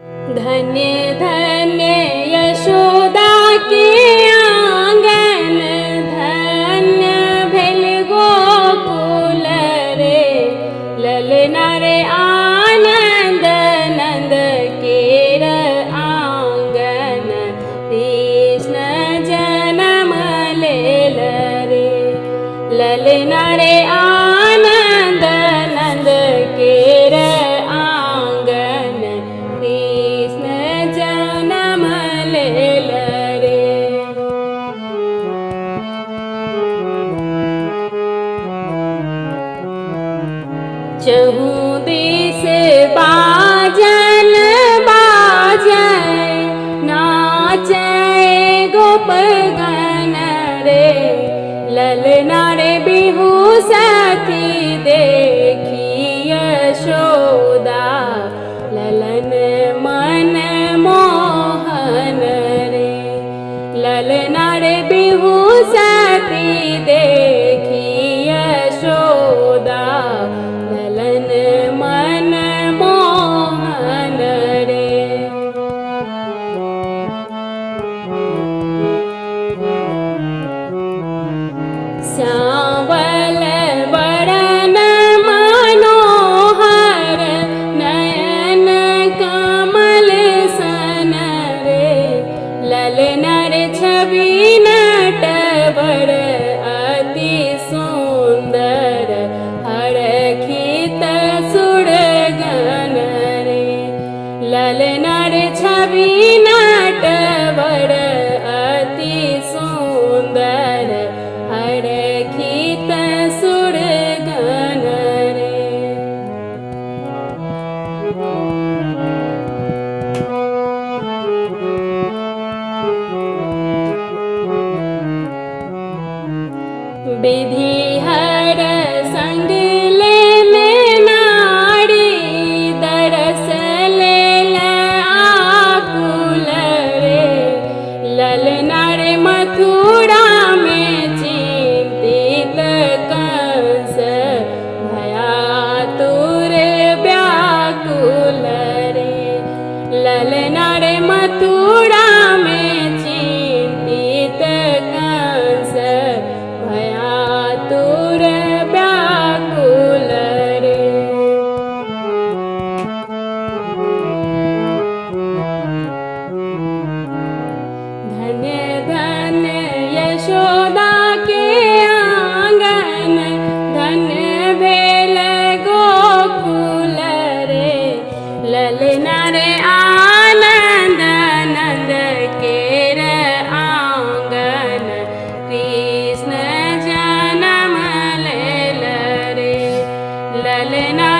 धन्य धन्य यशोदा के आंगन, धन्य भेल गोकुल रे। ललना रे आनंद नंद केर आंगन, कृष्ण जन्म लेल रे। ललना रे आनंद नंद केर आंगन, कृष्ण जन्म लेल रे। चहु दिस बाजन बाजै, नाचै गोपगण रे। ललना रे बिहु सखी देखी यशोदा, ललन मन मोहन रे। ललना रे बिहु सखी देखी यशोदा, ललन मन मोहन रे। श्यामल वरण मनोहर, नयन कमल सन रे। ललना रे छवि नटवर अति सुंदर, हरखित सुरगन रे। ललना रे छवि नटवर अति सुंदर, हरखित सुरगन रे। विधि हर संग लेल नारी, दरस लेल आकुल रे। ललना रे मथुरा में चिंतित कंस, भयातुर व्याकुल रे। ललना रे मथुरा में चिंतित कंस, भयातुर व्याकुल रे। धन्य धन्य यशोदा के आंगन, धन्य भेल गोकुल रे। ललना रे आनंद नंद केर आंगन, कृष्ण जन्म लेल रे। ललना